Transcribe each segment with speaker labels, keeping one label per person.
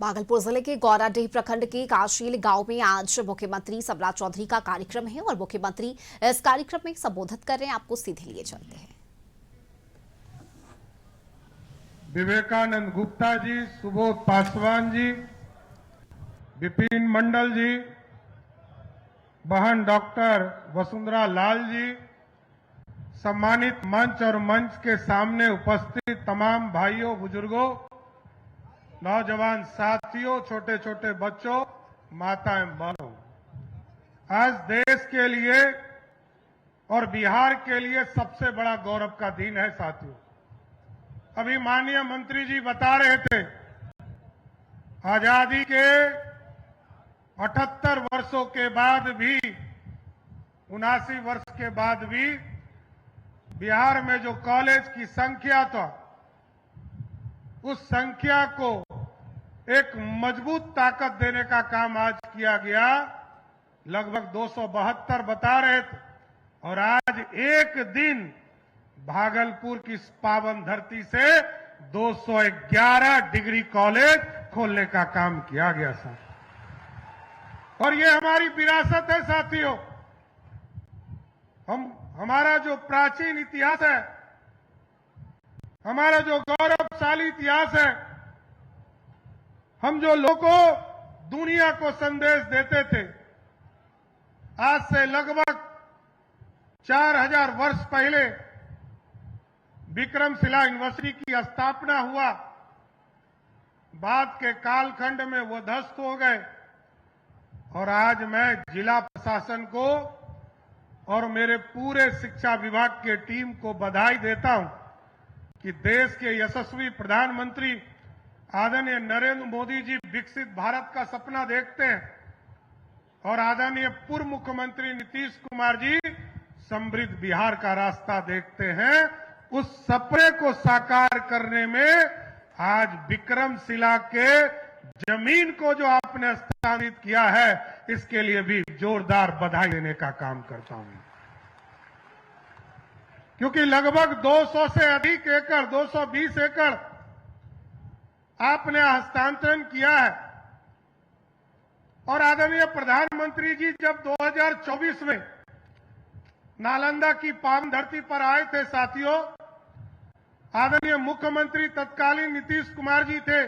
Speaker 1: भागलपुर जिले के गौराडीह प्रखंड के काशील गांव में आज मुख्यमंत्री सम्राट चौधरी का कार्यक्रम है और मुख्यमंत्री इस कार्यक्रम में संबोधित कर रहे हैं। आपको सीधे लिए चलते हैं।
Speaker 2: विवेकानंद गुप्ता जी, सुबोध पासवान जी, विपिन मंडल जी, बहन डॉक्टर वसुंधरा लाल जी, सम्मानित मंच और मंच के सामने उपस्थित तमाम भाइयों, बुजुर्गों, नौजवान साथियों, छोटे छोटे बच्चों, माताएं, बहनों, आज देश के लिए और बिहार के लिए सबसे बड़ा गौरव का दिन है। साथियों, अभी माननीय मंत्री जी बता रहे थे, आजादी के 78 वर्षों के बाद भी, 79 वर्ष के बाद भी बिहार में जो कॉलेज की संख्या था, उस संख्या को एक मजबूत ताकत देने का काम आज किया गया। लगभग 272 बता रहे थे और आज एक दिन भागलपुर की इस पावन धरती से 211 डिग्री कॉलेज खोलने का काम किया गया साथ। और ये हमारी विरासत है साथियों। हमारा जो प्राचीन इतिहास है, हमारा जो गौरवशाली इतिहास है, हम जो लोगों दुनिया को संदेश देते थे, आज से लगभग 4000 वर्ष पहले विक्रमशिला यूनिवर्सिटी की स्थापना हुआ। बाद के कालखंड में वो ध्वस्त हो गए और आज मैं जिला प्रशासन को और मेरे पूरे शिक्षा विभाग के टीम को बधाई देता हूं कि देश के यशस्वी प्रधानमंत्री आदरणीय नरेंद्र मोदी जी विकसित भारत का सपना देखते हैं और आदरणीय पूर्व मुख्यमंत्री नीतीश कुमार जी समृद्ध बिहार का रास्ता देखते हैं। उस सपने को साकार करने में आज विक्रमशिला के जमीन को जो आपने स्थापित किया है, इसके लिए भी जोरदार बधाई देने का काम करता हूं, क्योंकि लगभग 200 से अधिक एकड़, 220 एकड़ आपने हस्तांतरण किया है। और आदरणीय प्रधानमंत्री जी जब 2024 में नालंदा की पावन धरती पर आए थे साथियों, आदरणीय मुख्यमंत्री तत्कालीन नीतीश कुमार जी थे।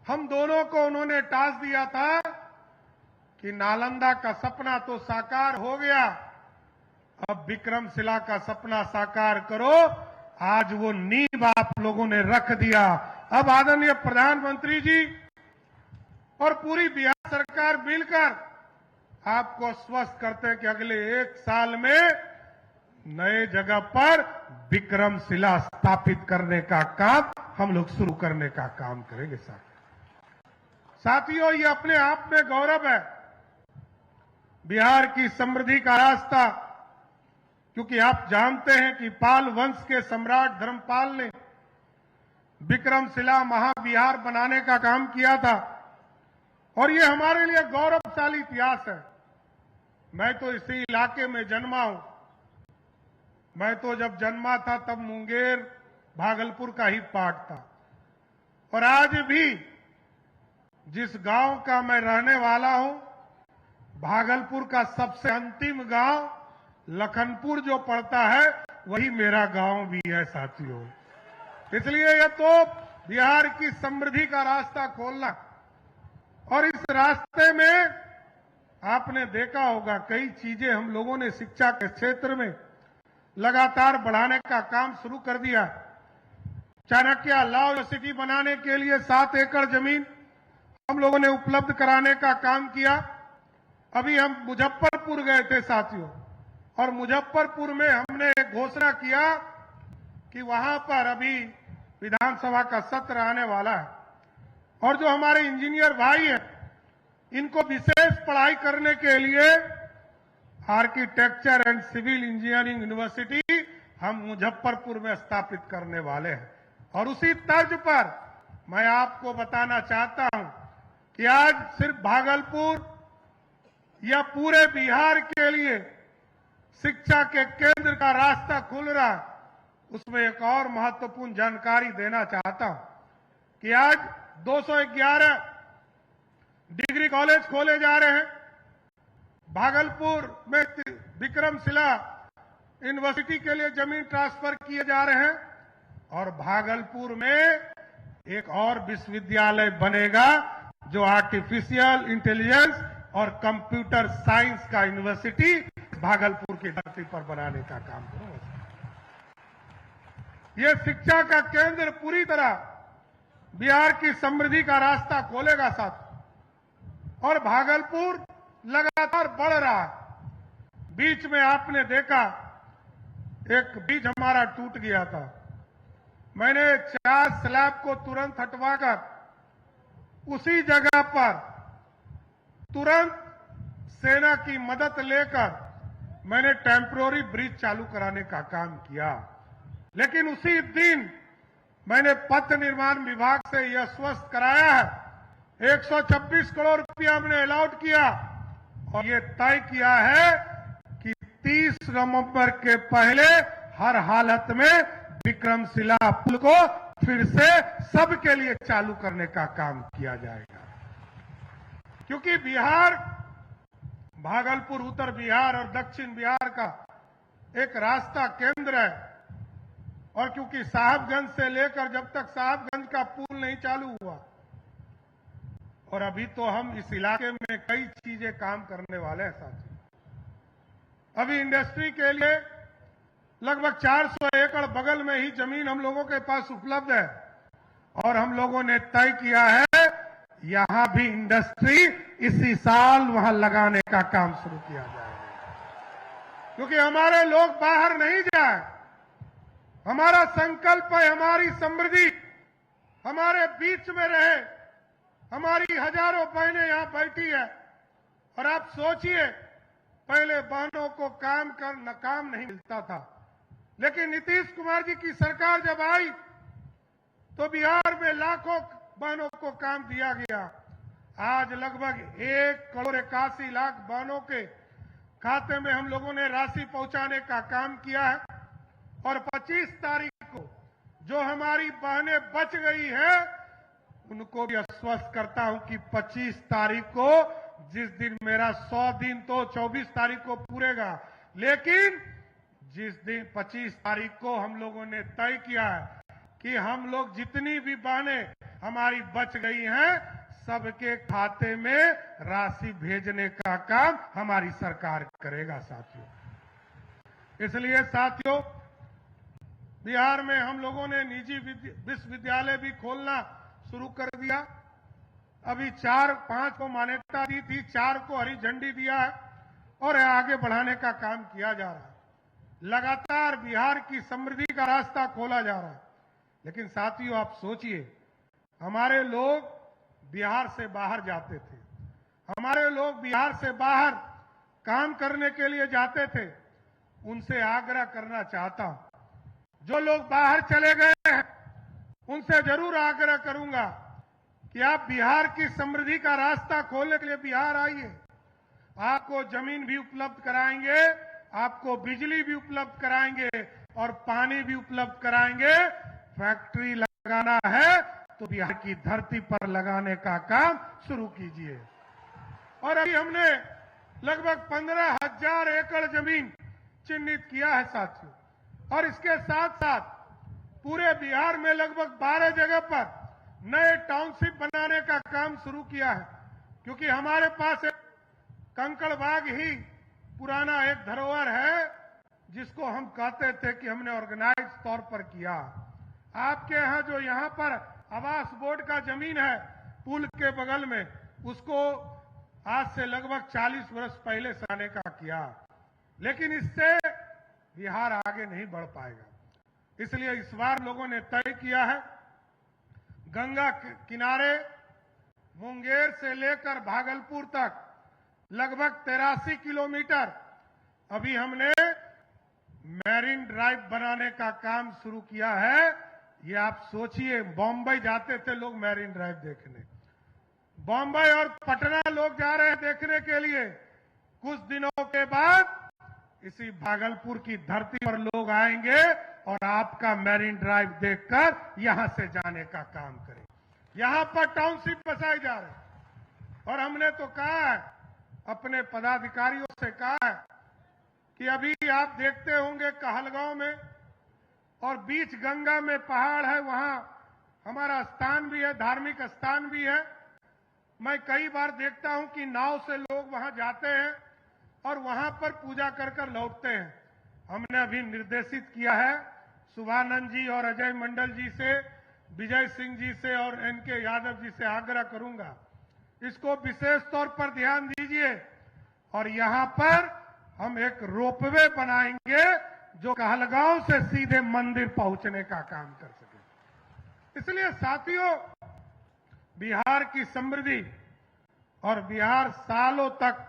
Speaker 2: हम दोनों को उन्होंने टास्क दिया था कि नालंदा का सपना तो साकार हो गया, अब विक्रमशिला का सपना साकार करो। आज वो नींव आप लोगों ने रख दिया। अब आदरणीय प्रधानमंत्री जी और पूरी बिहार सरकार मिलकर आपको आश्वस्त करते हैं कि अगले 1 साल में नए जगह पर विक्रमशिला स्थापित करने का काम हम लोग शुरू करने का काम करेंगे। साथियों, ये अपने आप में गौरव है, बिहार की समृद्धि का रास्ता, क्योंकि आप जानते हैं कि पाल वंश के सम्राट धर्मपाल ने विक्रमशिला महाविहार बनाने का काम किया था और ये हमारे लिए गौरवशाली इतिहास है। मैं तो इसी इलाके में जन्मा हूं। मैं तो जब जन्मा था तब मुंगेर भागलपुर का ही पार्ट था और आज भी जिस गांव का मैं रहने वाला हूं, भागलपुर का सबसे अंतिम गांव लखनपुर जो पड़ता है, वही मेरा गांव भी है साथियों। इसलिए यह तो बिहार की समृद्धि का रास्ता खोलना, और इस रास्ते में आपने देखा होगा कई चीजें हम लोगों ने शिक्षा के क्षेत्र में लगातार बढ़ाने का काम शुरू कर दिया। चाणक्य लॉ यूनिवर्सिटी बनाने के लिए 7 एकड़ जमीन हम लोगों ने उपलब्ध कराने का काम किया। अभी हम मुजफ्फरपुर गए थे साथियों, और मुजफ्फरपुर में हमने घोषणा किया कि वहां पर अभी विधानसभा का सत्र आने वाला है और जो हमारे इंजीनियर भाई हैं, इनको विशेष पढ़ाई करने के लिए architecture and civil engineering university हम मुजफ्फरपुर में स्थापित करने वाले हैं। और उसी तर्ज पर मैं आपको बताना चाहता हूं कि आज सिर्फ भागलपुर या पूरे बिहार के लिए शिक्षा के केंद्र का रास्ता खुल रहा है। उसमें एक और महत्वपूर्ण जानकारी देना चाहता हूं कि आज 211 डिग्री कॉलेज खोले जा रहे हैं। भागलपुर में विक्रमशिला यूनिवर्सिटी के लिए जमीन ट्रांसफर किए जा रहे हैं और भागलपुर में एक और विश्वविद्यालय बनेगा जो आर्टिफिशियल इंटेलिजेंस और कंप्यूटर साइंस का यूनिवर्सिटी भागलपुर की धरती पर बनाने का काम करेगा। ये शिक्षा का केंद्र पूरी तरह बिहार की समृद्धि का रास्ता खोलेगा साथ। और भागलपुर लगातार बढ़ रहा है। बीच में आपने देखा एक ब्रिज हमारा टूट गया था। मैंने 4 स्लैब को तुरंत हटवाकर उसी जगह पर तुरंत सेना की मदद लेकर मैंने टेम्परोरी ब्रिज चालू कराने का काम किया। लेकिन उसी दिन मैंने पथ निर्माण विभाग से यह स्पष्ट कराया है 126 करोड़ रुपया हमने अलाउट किया और ये तय किया है कि 30 नवंबर के पहले हर हालत में विक्रमशिला पुल को फिर से सबके लिए चालू करने का काम किया जाएगा। क्योंकि बिहार, भागलपुर उत्तर बिहार और दक्षिण बिहार का एक रास्ता केंद्र है और क्योंकि साहबगंज से लेकर जब तक साहबगंज का पुल नहीं चालू हुआ और अभी तो हम इस इलाके में कई चीजें काम करने वाले हैं साथी। अभी इंडस्ट्री के लिए लगभग 400 एकड़ बगल में ही जमीन हम लोगों के पास उपलब्ध है और हम लोगों ने तय किया है यहां भी इंडस्ट्री इसी साल वहां लगाने का काम शुरू किया जाएगा। क्योंकि हमारे लोग बाहर नहीं जाए। हमारा संकल्प है हमारी समृद्धि हमारे बीच में रहे। हमारी हजारों बहनें यहां बैठी है और आप सोचिए पहले बहनों को काम नहीं मिलता था, लेकिन नीतीश कुमार जी की सरकार जब आई तो बिहार में लाखों बहनों को काम दिया गया। आज लगभग 1,81,00,000 बहनों के खाते में हम लोगों ने राशि पहुंचाने का काम किया है और 25 तारीख को जो हमारी बहनें बच गई हैं उनको भी आश्वस्त करता हूं कि 25 तारीख को, जिस दिन मेरा 100 दिन तो 24 तारीख को पूरेगा, लेकिन जिस दिन 25 तारीख को हम लोगों ने तय किया है कि हम लोग जितनी भी बहनें हमारी बच गई हैं सबके खाते में राशि भेजने का काम हमारी सरकार करेगा साथियों। इसलिए साथियों बिहार में हम लोगों ने निजी विश्वविद्यालय भी खोलना शुरू कर दिया। अभी 4-5 को मान्यता दी थी, 4 को हरी झंडी दिया है और आगे बढ़ाने का काम किया जा रहा है। लगातार बिहार की समृद्धि का रास्ता खोला जा रहा है। लेकिन साथियों आप सोचिए हमारे लोग बिहार से बाहर जाते थे, हमारे लोग बिहार से बाहर काम करने के लिए जाते थे। उनसे आग्रह करना चाहता हूं, जो लोग बाहर चले गए हैं उनसे जरूर आग्रह करूंगा कि आप बिहार की समृद्धि का रास्ता खोलने के लिए बिहार आइए। आपको जमीन भी उपलब्ध कराएंगे, आपको बिजली भी उपलब्ध कराएंगे और पानी भी उपलब्ध कराएंगे। फैक्ट्री लगाना है तो बिहार की धरती पर लगाने का काम शुरू कीजिए। और अभी हमने लगभग 15,000 एकड़ जमीन चिन्हित किया है साथियों, और इसके साथ साथ पूरे बिहार में लगभग 12 जगह पर नए टाउनशिप बनाने का काम शुरू किया है। क्योंकि हमारे पास एक कंकड़बाग ही पुराना एक धरोहर है जिसको हम कहते थे कि हमने ऑर्गेनाइज तौर पर किया। आपके यहां जो यहां पर आवास बोर्ड का जमीन है पुल के बगल में, उसको आज से लगभग 40 वर्ष पहले साने का किया, लेकिन इससे बिहार आगे नहीं बढ़ पाएगा। इसलिए इस बार लोगों ने तय किया है गंगा किनारे मुंगेर से लेकर भागलपुर तक लगभग 83 किलोमीटर अभी हमने मैरीन ड्राइव बनाने का काम शुरू किया है। ये आप सोचिए बॉम्बे जाते थे लोग मैरीन ड्राइव देखने, बॉम्बे और पटना लोग जा रहे हैं देखने के लिए। कुछ दिनों के बाद इसी भागलपुर की धरती पर लोग आएंगे और आपका मैरीन ड्राइव देखकर यहां से जाने का काम करें। यहां पर टाउनशिप बसाए जा रहे हैं। और हमने तो कहा है, अपने पदाधिकारियों से कहा है कि अभी आप देखते होंगे कहलगांव में और बीच गंगा में पहाड़ है, वहां हमारा स्थान भी है, धार्मिक स्थान भी है। मैं कई बार देखता हूं कि नाव से लोग वहां जाते हैं और वहां पर पूजा कर कर लौटते हैं। हमने अभी निर्देशित किया है शुभानंद जी और अजय मंडल जी से, विजय सिंह जी से और एनके यादव जी से आग्रह करूंगा, इसको विशेष तौर पर ध्यान दीजिए। और यहां पर हम एक रोपवे बनाएंगे जो कहलगांव से सीधे मंदिर पहुंचने का काम कर सके। इसलिए साथियों, बिहार की समृद्धि और बिहार सालों तक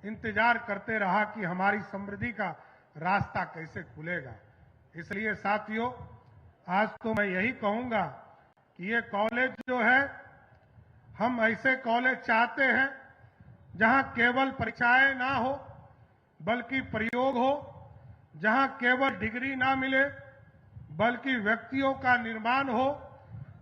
Speaker 2: इंतजार करते रहा कि हमारी समृद्धि का रास्ता कैसे खुलेगा। इसलिए साथियों, आज तो मैं यही कहूंगा कि ये कॉलेज जो है, हम ऐसे कॉलेज चाहते हैं जहां केवल परीक्षाएं ना हो बल्कि प्रयोग हो, जहां केवल डिग्री ना मिले बल्कि व्यक्तियों का निर्माण हो,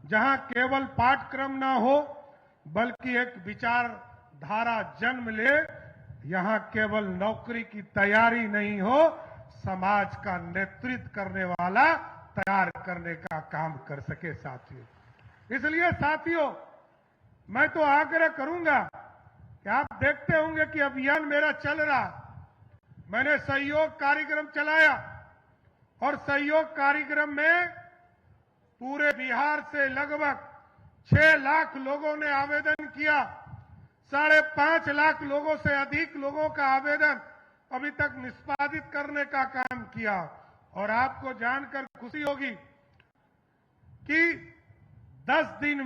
Speaker 2: जहां केवल पाठ्यक्रम ना हो बल्कि एक विचारधारा जन्म ले, यहां केवल नौकरी की तैयारी नहीं हो, समाज का नेतृत्व करने वाला तैयार करने का काम कर सके साथियों। इसलिए साथियों, मैं तो आग्रह करूंगा कि आप देखते होंगे कि अभियान मेरा चल रहा, मैंने सहयोग कार्यक्रम चलाया और सहयोग कार्यक्रम में पूरे बिहार से लगभग 6 लाख लोगों ने आवेदन किया। 5.5 लाख लोगों से अधिक लोगों का आवेदन अभी तक निष्पादित करने का काम किया। और आपको जानकर खुशी होगी कि 10 दिन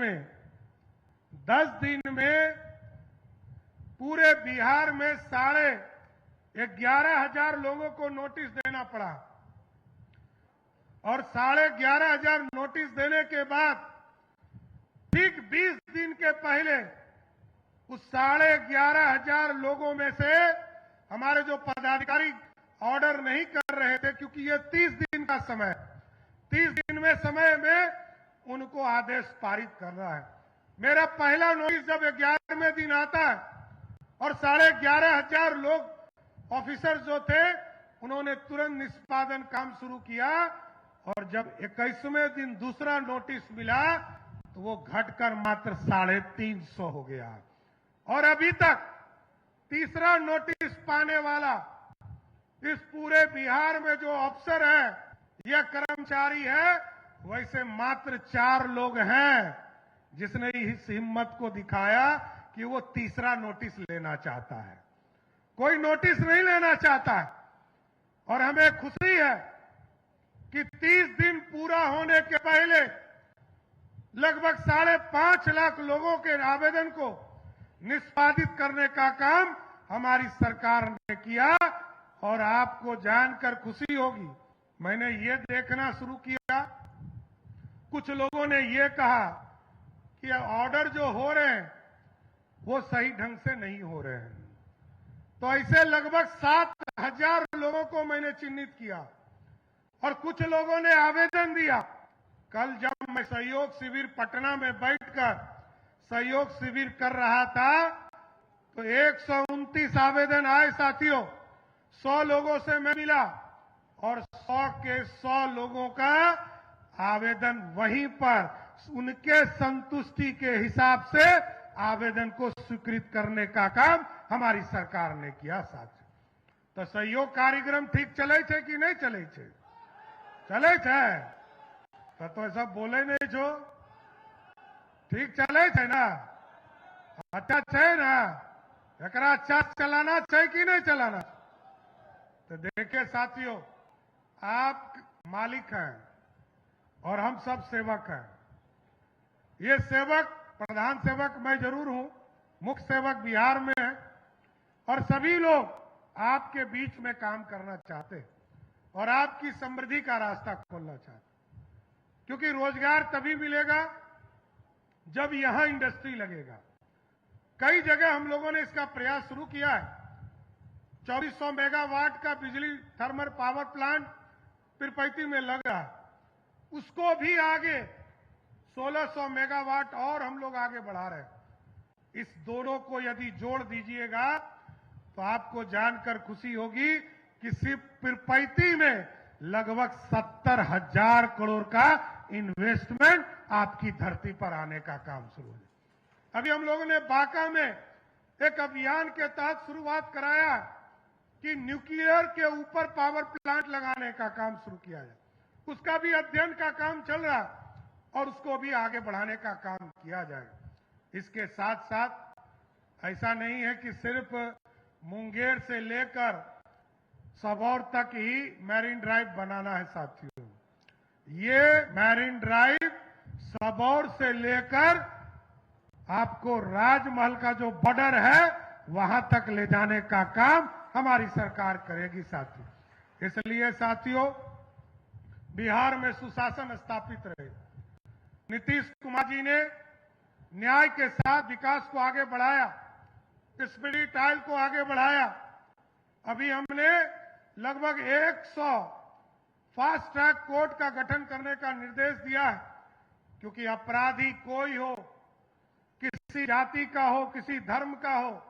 Speaker 2: में पूरे बिहार में 11,500 लोगों को नोटिस देना पड़ा। और 11,500 नोटिस देने के बाद ठीक 20 दिन के पहले उस 11,500 लोगों में से हमारे जो पदाधिकारी ऑर्डर नहीं कर रहे थे, क्योंकि ये 30 दिन का समय, 30 दिन में समय में उनको आदेश पारित करना है। मेरा पहला नोटिस जब 11वें दिन आता है और 11,500 लोग ऑफिसर जो थे उन्होंने तुरंत निष्पादन काम शुरू किया। और जब 21वें दिन दूसरा नोटिस मिला तो वो घटकर मात्र 350 हो गया। और अभी तक तीसरा नोटिस पाने वाला इस पूरे बिहार में जो अफसर है या कर्मचारी है, वैसे मात्र 4 लोग हैं जिसने इस हिम्मत को दिखाया कि वो तीसरा नोटिस लेना चाहता है। कोई नोटिस नहीं लेना चाहता है। और हमें खुशी है कि 30 दिन पूरा होने के पहले लगभग 5.5 लाख लोगों के आवेदन को निष्पादित करने का काम हमारी सरकार ने किया। और आपको जानकर खुशी होगी, मैंने ये देखना शुरू किया, कुछ लोगों ने ये कहा कि ऑर्डर जो हो रहे हैं वो सही ढंग से नहीं हो रहे हैं। तो ऐसे लगभग 7,000 लोगों को मैंने चिन्हित किया और कुछ लोगों ने आवेदन दिया। कल जब मैं सहयोग शिविर पटना में बैठकर सहयोग शिविर कर रहा था तो 129 आवेदन आए साथियों। 100 लोगों से मैं मिला और 100 के 100 लोगों का आवेदन वहीं पर उनके संतुष्टि के हिसाब से आवेदन को स्वीकृत करने का काम हमारी सरकार ने किया साथियों। तो सहयोग कार्यक्रम ठीक चले छे कि नहीं चले छे? चले छे तो सब बोले नहीं छो, ठीक चले छे ना? अच्छा छे ना? एकरा अच्छा चलाना चाहिए कि नहीं चलाना? तो देखिए साथियों, आप मालिक हैं और हम सब सेवक हैं। ये सेवक, प्रधान सेवक मैं जरूर हूं, मुख्य सेवक बिहार में है और सभी लोग आपके बीच में काम करना चाहते हैं और आपकी समृद्धि का रास्ता खोलना चाहते हैं। क्योंकि रोजगार तभी मिलेगा जब यहां इंडस्ट्री लगेगा। कई जगह हम लोगों ने इसका प्रयास शुरू किया है। 2400 मेगावाट का बिजली थर्मल पावर प्लांट पीरपैती में लगा, उसको भी आगे 1600 मेगावाट और हम लोग आगे बढ़ा रहे हैं। इस दोनों को यदि जोड़ दीजिएगा तो आपको जानकर खुशी होगी कि सिर्फ पिरपैती में लगभग 70,000 करोड़ का इन्वेस्टमेंट आपकी धरती पर आने का काम शुरू है। अभी हम लोगों ने बांका में एक अभियान के तहत शुरुआत कराया कि न्यूक्लियर के ऊपर पावर प्लांट लगाने का काम शुरू किया जाए। उसका भी अध्ययन का काम चल रहा और उसको भी आगे बढ़ाने का काम किया जाएगा। इसके साथ साथ ऐसा नहीं है कि सिर्फ मुंगेर से लेकर सबौर तक ही मैरीन ड्राइव बनाना है साथियों। ये मैरीन ड्राइव सबौर से लेकर आपको राजमहल का जो बॉर्डर है वहां तक ले जाने का काम हमारी सरकार करेगी साथियों। इसलिए साथियों, बिहार में सुशासन स्थापित रहे। नीतीश कुमार जी ने न्याय के साथ विकास को आगे बढ़ाया, स्पीडी ट्रायल को आगे बढ़ाया। अभी हमने लगभग 100 फास्ट ट्रैक कोर्ट का गठन करने का निर्देश दिया है, क्योंकि अपराधी कोई हो, किसी जाति का हो, किसी धर्म का हो,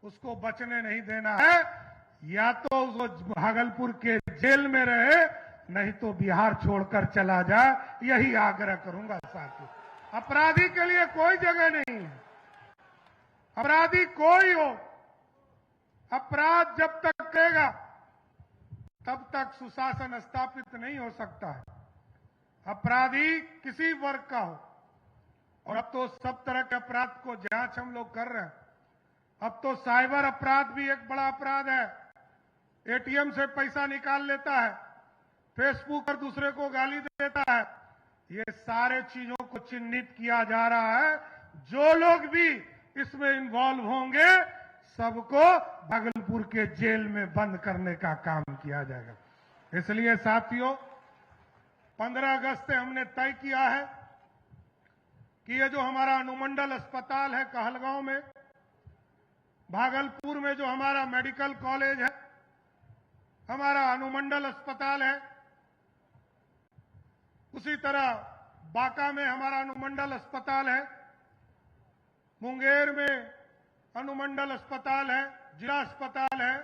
Speaker 2: उसको बचने नहीं देना है। या तो वो भागलपुर के जेल में रहे, नहीं तो बिहार छोड़कर चला जाए। यही आग्रह करूंगा साथियों। अपराधी के लिए कोई जगह नहीं है। अपराधी कोई हो, अपराध जब तक करेगा तब तक सुशासन स्थापित नहीं हो सकता है। अपराधी किसी वर्ग का हो, और अब तो सब तरह के अपराध को जांच हम लोग कर रहे हैं। अब तो साइबर अपराध भी एक बड़ा अपराध है। एटीएम से पैसा निकाल लेता है, फेसबुक पर दूसरे को गाली देता है। ये सारे चीजों को चिन्हित किया जा रहा है। जो लोग भी इसमें इन्वॉल्व होंगे सबको भागलपुर के जेल में बंद करने का काम किया जाएगा। इसलिए साथियों, 15 अगस्त से हमने तय किया है कि ये जो हमारा अनुमंडल अस्पताल है कहलगांव में, भागलपुर में जो हमारा मेडिकल कॉलेज है, हमारा अनुमंडल अस्पताल है, उसी तरह बांका में हमारा अनुमंडल अस्पताल है, मुंगेर में अनुमंडल अस्पताल है, जिला अस्पताल है।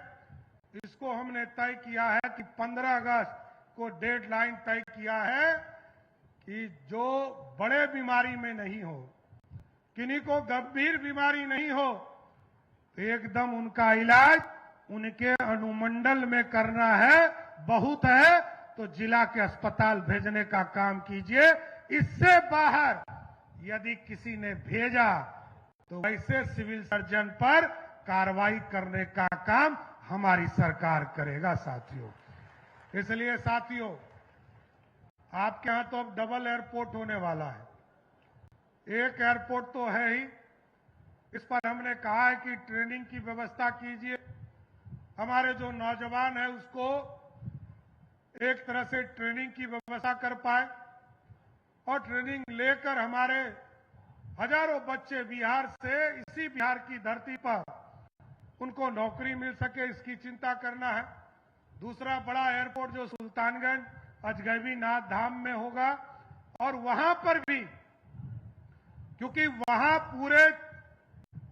Speaker 2: इसको हमने तय किया है कि 15 अगस्त को डेडलाइन तय किया है कि जो बड़े बीमारी में नहीं हो, किन्हीं को गंभीर बीमारी नहीं हो, तो एकदम उनका इलाज उनके अनुमंडल में करना है। बहुत है तो जिला के अस्पताल भेजने का काम कीजिए। इससे बाहर यदि किसी ने भेजा तो वैसे सिविल सर्जन पर कार्रवाई करने का काम हमारी सरकार करेगा साथियों। इसलिए साथियों, आपके यहां तो अब डबल एयरपोर्ट होने वाला है। एक एयरपोर्ट तो है ही, इस पर हमने कहा है कि ट्रेनिंग की व्यवस्था कीजिए। हमारे जो नौजवान हैं उसको एक तरह से ट्रेनिंग की व्यवस्था कर पाए, और ट्रेनिंग लेकर हमारे हजारों बच्चे बिहार से, इसी बिहार की धरती पर उनको नौकरी मिल सके, इसकी चिंता करना है। दूसरा बड़ा एयरपोर्ट जो सुल्तानगंज अजगैबीनाथ धाम में होगा, और वहां पर भी, क्योंकि वहां पूरे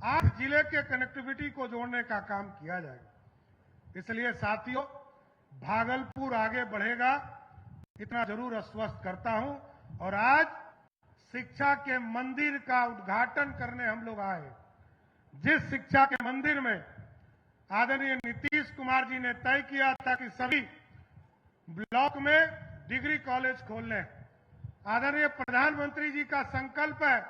Speaker 2: 8 जिले के कनेक्टिविटी को जोड़ने का काम किया जाएगा। इसलिए साथियों, भागलपुर आगे बढ़ेगा, इतना जरूर आश्वस्त करता हूं। और आज शिक्षा के मंदिर का उद्घाटन करने हम लोग आए। जिस शिक्षा के मंदिर में आदरणीय नीतीश कुमार जी ने तय किया था कि सभी ब्लॉक में डिग्री कॉलेज खोलने, आदरणीय प्रधानमंत्री जी का संकल्प है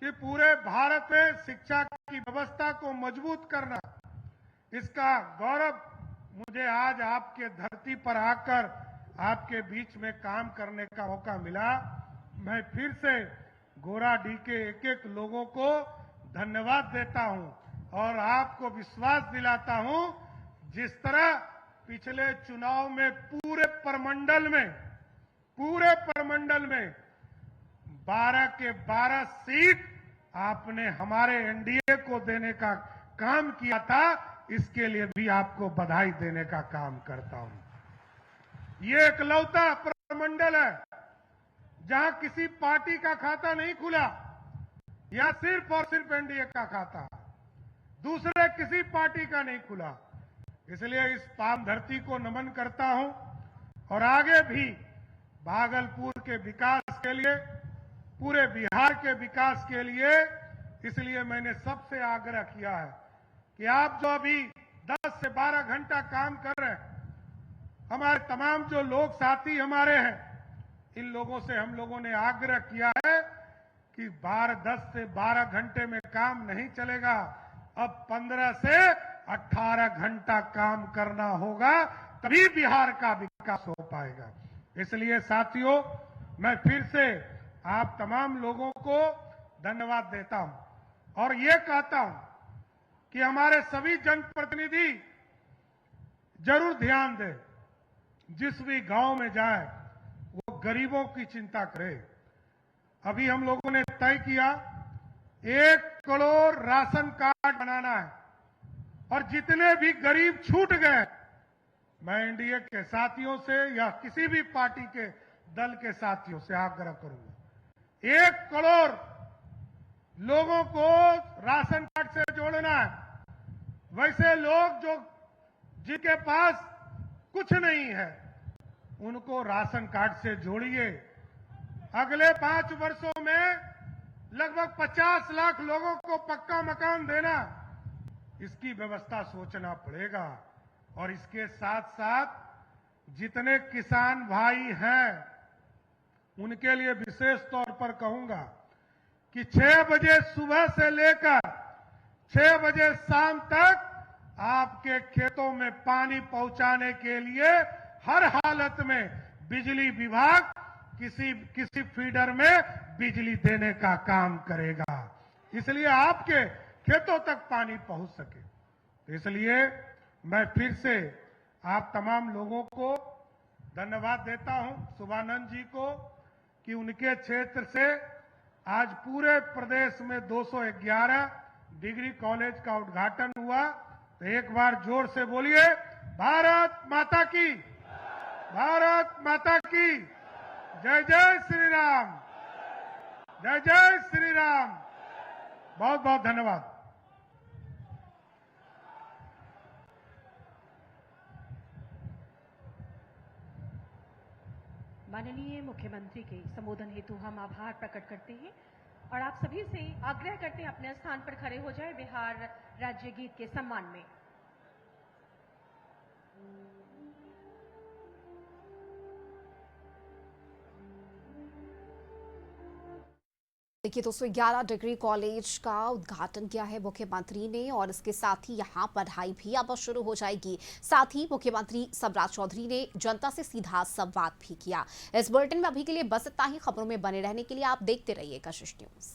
Speaker 2: कि पूरे भारत में शिक्षा की व्यवस्था को मजबूत करना। इसका गौरव मुझे आज आपके धरती पर आकर आपके बीच में काम करने का मौका मिला। मैं फिर से गोराडीह के एक एक लोगों को धन्यवाद देता हूं और आपको विश्वास दिलाता हूं, जिस तरह पिछले चुनाव में पूरे प्रमंडल में 12 के 12 सीट आपने हमारे एनडीए को देने का काम किया था, इसके लिए भी आपको बधाई देने का काम करता हूं। ये इकलौता प्रमंडल है जहां किसी पार्टी का खाता नहीं खुला या सिर्फ और सिर्फ एनडीए का खाता, दूसरे किसी पार्टी का नहीं खुला। इसलिए इस पावन धरती को नमन करता हूं और आगे भी भागलपुर के विकास के लिए, पूरे बिहार के विकास के लिए, इसलिए मैंने सबसे आग्रह किया है कि आप जो अभी 10 से 12 घंटा काम कर रहे हैं, हमारे तमाम जो लोग साथी हमारे हैं, इन लोगों से हम लोगों ने आग्रह किया है कि 10 से 12 घंटे में काम नहीं चलेगा, अब 15 से 18 घंटा काम करना होगा, तभी बिहार का विकास हो पाएगा। इसलिए साथियों, मैं फिर से आप तमाम लोगों को धन्यवाद देता हूं और ये कहता हूं कि हमारे सभी जनप्रतिनिधि जरूर ध्यान दें, जिस भी गांव में जाए वो गरीबों की चिंता करे। अभी हम लोगों ने तय किया 1 करोड़ राशन कार्ड बनाना है और जितने भी गरीब छूट गए, मैं एनडीए के साथियों से या किसी भी पार्टी के दल के साथियों से आग्रह करूंगा, 1 करोड़ लोगों को राशन कार्ड से जोड़ना है। वैसे लोग जिनके पास कुछ नहीं है, उनको राशन कार्ड से जोड़िए। अगले 5 वर्षों में लगभग 50 लाख लोगों को पक्का मकान देना, इसकी व्यवस्था सोचना पड़ेगा। और इसके साथ साथ जितने किसान भाई हैं, उनके लिए विशेष तौर पर कहूंगा कि 6 बजे सुबह से लेकर 6 बजे शाम तक आपके खेतों में पानी पहुंचाने के लिए हर हालत में बिजली विभाग किसी फीडर में बिजली देने का काम करेगा, इसलिए आपके खेतों तक पानी पहुंच सके। तो इसलिए मैं फिर से आप तमाम लोगों को धन्यवाद देता हूं, शुभानंद जी को, कि उनके क्षेत्र से आज पूरे प्रदेश में 211 डिग्री कॉलेज का उद्घाटन हुआ। तो एक बार जोर से बोलिए, भारत माता की, भारत माता की जय। जय श्री राम, जय जय श्री राम। बहुत बहुत धन्यवाद।
Speaker 3: माननीय मुख्यमंत्री के संबोधन हेतु हम आभार प्रकट करते हैं और आप सभी से आग्रह करते हैं अपने स्थान पर खड़े हो जाएं बिहार राज्य गीत के सम्मान में।
Speaker 1: देखिए दोस्तों, 11 डिग्री कॉलेज का उद्घाटन किया है मुख्यमंत्री ने और इसके साथ ही यहां पढ़ाई भी अब शुरू हो जाएगी। साथ ही मुख्यमंत्री सबराज चौधरी ने जनता से सीधा संवाद भी किया। इस बुलेटिन में अभी के लिए बस इतना ही। खबरों में बने रहने के लिए आप देखते रहिए कशिश न्यूज।